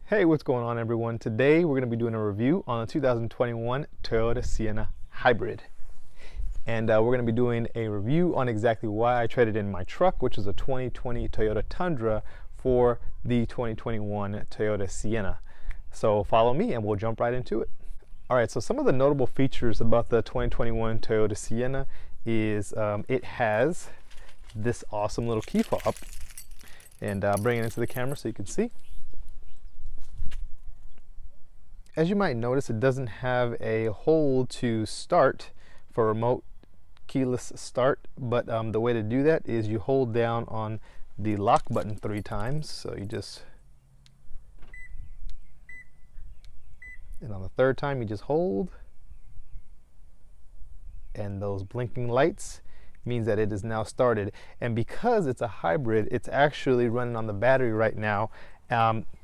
Hey, what's going on everyone? Today we're going to be doing a review on the 2021 Toyota Sienna Hybrid. And we're going to be doing a review on exactly why I traded in my truck, which is a 2020 Toyota Tundra, for the 2021 Toyota Sienna. So follow me and we'll jump right into it. Alright, so some of the notable features about the 2021 Toyota Sienna is it has this awesome little key fob. And I'll bring it into the camera so you can see. As you might notice, it doesn't have a hole to start for remote keyless start, but the way to do that is you hold down on the lock button 3 times. So you just, and on the 3rd time you just hold, and those blinking lights means that it is now started. And because it's a hybrid, it's actually running on the battery right now.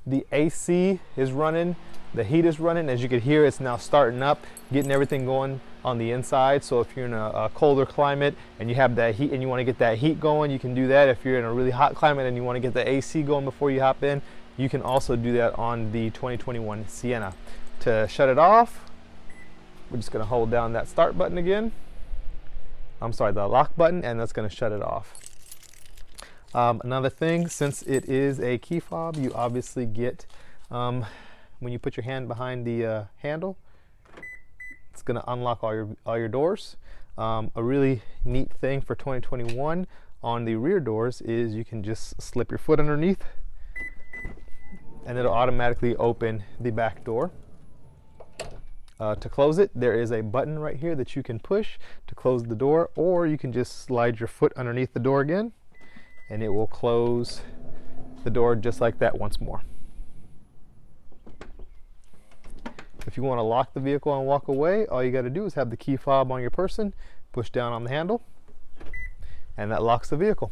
The AC is running, the heat is running. As you can hear, it's now starting up, getting everything going on the inside. So if you're in a colder climate and you have that heat and you want to get that heat going, you can do that. If you're in a really hot climate and you want to get the AC going before you hop in, you can also do that on the 2021 Sienna. To shut it off, we're just going to hold down that start button again. I'm sorry, the lock button, and that's going to shut it off. Another thing, since it is a key fob, you obviously get, when you put your hand behind the handle, it's going to unlock all your doors. A really neat thing for 2021 on the rear doors is you can just slip your foot underneath and it'll automatically open the back door. To close it, there is a button right here that you can push to close the door, or you can just slide your foot underneath the door again and it will close the door just like that once more. If you want to lock the vehicle and walk away, all you got to do is have the key fob on your person, push down on the handle, and that locks the vehicle.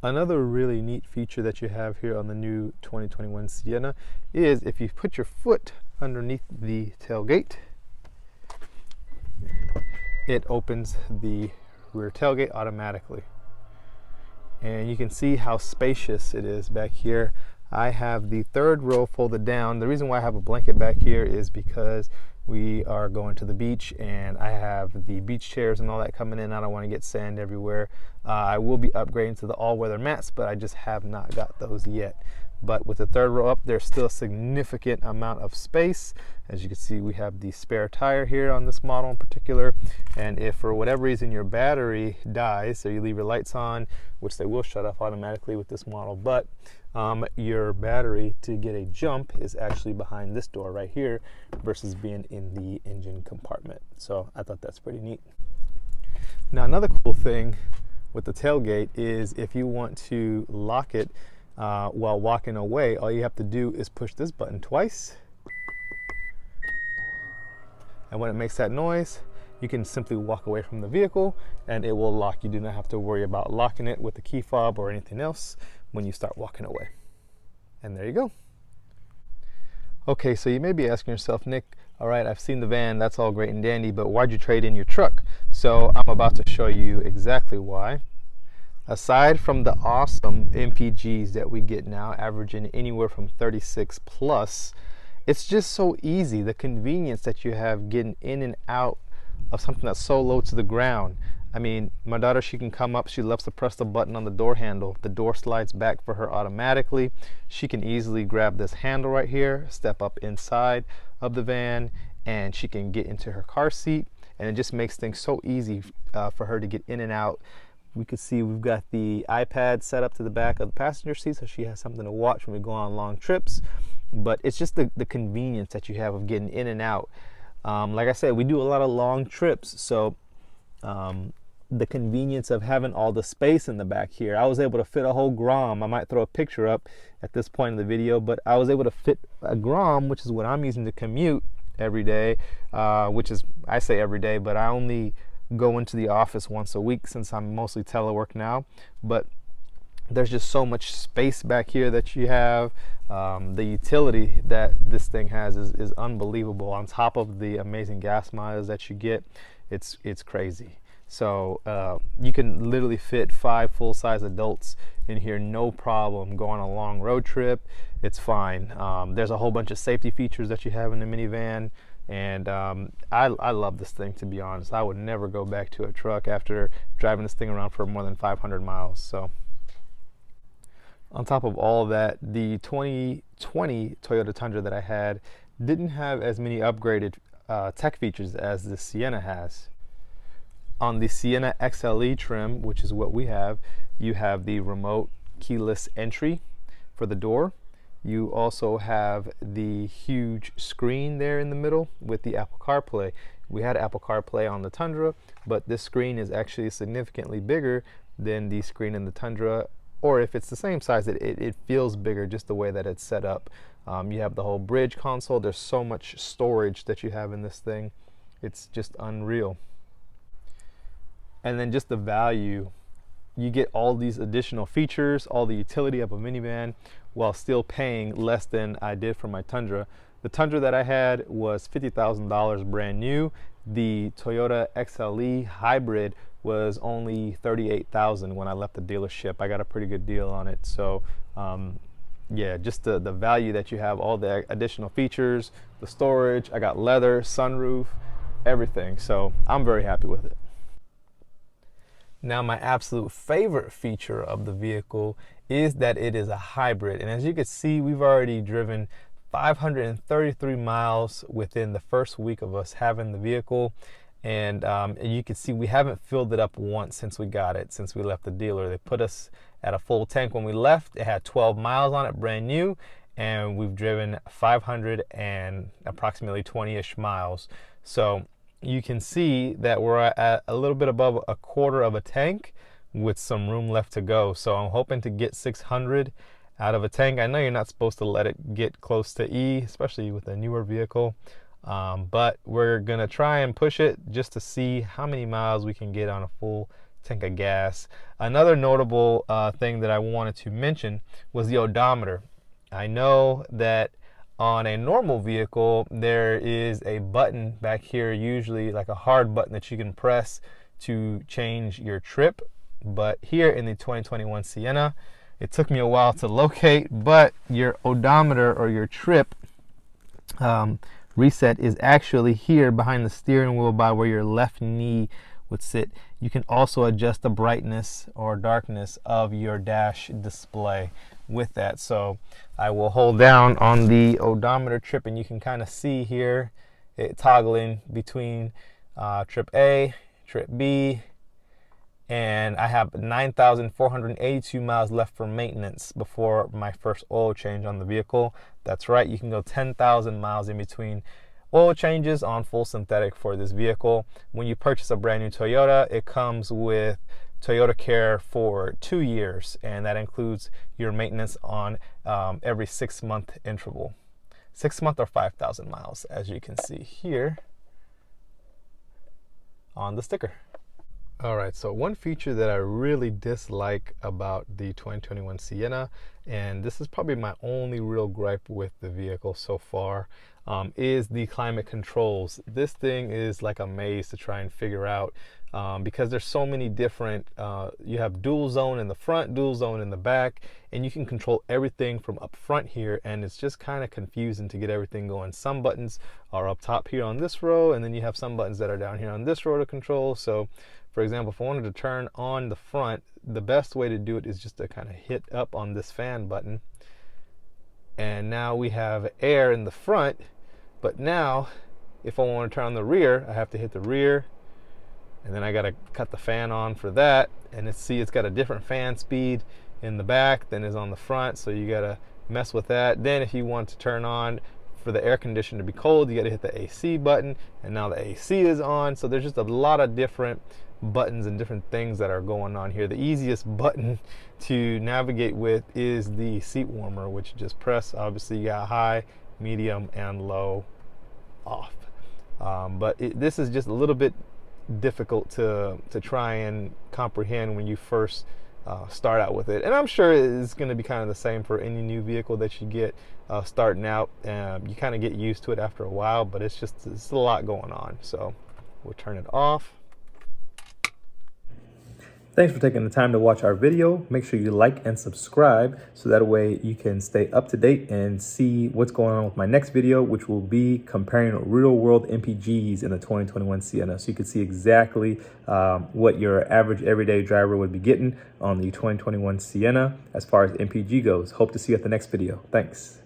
Another really neat feature that you have here on the new 2021 Sienna is if you put your foot underneath the tailgate, it opens the rear tailgate automatically. And you can see how spacious it is back here. I have the 3rd row folded down. The reason why I have a blanket back here is because we are going to the beach and I have the beach chairs and all that coming in. I don't want to get sand everywhere. I will be upgrading to the all-weather mats, but I just have not got those yet. But with the 3rd row up, there's still a significant amount of space. As you can see, we have the spare tire here on this model in particular. And if for whatever reason your battery dies, so you leave your lights on, which they will shut off automatically with this model, but your battery to get a jump is actually behind this door right here versus being in the engine compartment. So I thought that's pretty neat. Now another cool thing with the tailgate is if you want to lock it while walking away, all you have to do is push this button twice, and when it makes that noise, you can simply walk away from the vehicle and it will lock. You do not have to worry about locking it with the key fob or anything else when you start walking away. And there you go. Okay, so you may be asking yourself, Nick, all right, I've seen the van, that's all great and dandy, but why'd you trade in your truck? So I'm about to show you exactly why. Aside from the awesome MPGs that we get now, averaging anywhere from 36 plus, it's just so easy. The convenience that you have getting in and out of something that's so low to the ground. I mean, my daughter, she can come up, she loves to press the button on the door handle. The door slides back for her automatically. She can easily grab this handle right here, step up inside of the van, and she can get into her car seat. And it just makes things so easy for her to get in and out. We can see we've got the iPad set up to the back of the passenger seat so she has something to watch when we go on long trips. But it's just the convenience that you have of getting in and out. Like I said, we do a lot of long trips, so the convenience of having all the space in the back here. I was able to fit a whole Grom. I might throw a picture up at this point in the video, but I was able to fit a Grom, which is what I'm using to commute every day, which is, I say every day, but I only go into the office once a week since I'm mostly telework now. But there's just so much space back here that you have. The utility that this thing has is unbelievable. On top of the amazing gas mileage that you get, it's crazy. So you can literally fit 5 full-size adults in here, no problem. Go on a long road trip, it's fine. There's a whole bunch of safety features that you have in the minivan, and I love this thing, to be honest. I would never go back to a truck after driving this thing around for more than 500 miles. So on top of all of that, the 2020 Toyota Tundra that I had didn't have as many upgraded tech features as the Sienna has. On the Sienna XLE trim, which is what we have, you have the remote keyless entry for the door. You also have the huge screen there in the middle with the Apple CarPlay. We had Apple CarPlay on the Tundra, but this screen is actually significantly bigger than the screen in the Tundra, or if it's the same size, it feels bigger just the way that it's set up. You have the whole bridge console. There's so much storage that you have in this thing. It's just unreal. And then just the value, you get all these additional features, all the utility of a minivan, while still paying less than I did for my Tundra. The Tundra that I had was $50,000 brand new. The Toyota XLE hybrid was only $38,000 when I left the dealership. I got a pretty good deal on it. So yeah, just the value that you have, all the additional features, the storage, I got leather, sunroof, everything. So I'm very happy with it. Now, my absolute favorite feature of the vehicle is that it is a hybrid. And as you can see, we've already driven 533 miles within the first week of us having the vehicle. And you can see we haven't filled it up once since we got it, since we left the dealer. They put us at a full tank when we left. It had 12 miles on it, brand new. And we've driven 500 and approximately 20-ish miles. So you can see that we're at a little bit above a quarter of a tank with some room left to go. So I'm hoping to get 600 out of a tank. I know you're not supposed to let it get close to E, especially with a newer vehicle, but we're gonna try and push it just to see how many miles we can get on a full tank of gas. Another notable thing that I wanted to mention was the odometer. I know that on a normal vehicle, there is a button back here, usually like a hard button that you can press to change your trip. But here in the 2021 Sienna, it took me a while to locate, but your odometer or your trip reset is actually here behind the steering wheel by where your left knee would sit. You can also adjust the brightness or darkness of your dash display with that. So I will hold down on the odometer trip, and you can kind of see here it toggling between trip A, trip B, and I have 9,482 miles left for maintenance before my first oil change on the vehicle. That's right, you can go 10,000 miles in between oil changes on full synthetic for this vehicle. When you purchase a brand new Toyota, it comes with Toyota Care for 2 years, and that includes your maintenance on every 6-month interval. 6 month or 5,000 miles, as you can see here on the sticker. All right, so one feature that I really dislike about the 2021 Sienna, and this is probably my only real gripe with the vehicle so far, is the climate controls. This thing is like a maze to try and figure out because there's so many different, you have dual zone in the front, dual zone in the back, and you can control everything from up front here, and it's just kind of confusing to get everything going. Some buttons are up top here on this row, and then you have some buttons that are down here on this row to control. So for example, if I wanted to turn on the front, the best way to do it is just to kind of hit up on this fan button. And now we have air in the front, but now if I want to turn on the rear, I have to hit the rear, and then I got to cut the fan on for that. And it's got a different fan speed in the back than is on the front, so you got to mess with that. Then if you want to turn on for the air conditioner to be cold, you got to hit the AC button, and now the AC is on. So there's just a lot of different buttons and different things that are going on here. The easiest button to navigate with is the seat warmer, which you just press. Obviously you got high, medium, and low off. But this is just a little bit difficult to try and comprehend when you first start out with it. And I'm sure it's going to be kind of the same for any new vehicle that you get starting out. You kind of get used to it after a while, but it's a lot going on. So we'll turn it off. Thanks for taking the time to watch our video. Make sure you like and subscribe so that way you can stay up to date and see what's going on with my next video, which will be comparing real world MPGs in the 2021 Sienna. So you can see exactly what your average everyday driver would be getting on the 2021 Sienna as far as MPG goes. Hope to see you at the next video. Thanks.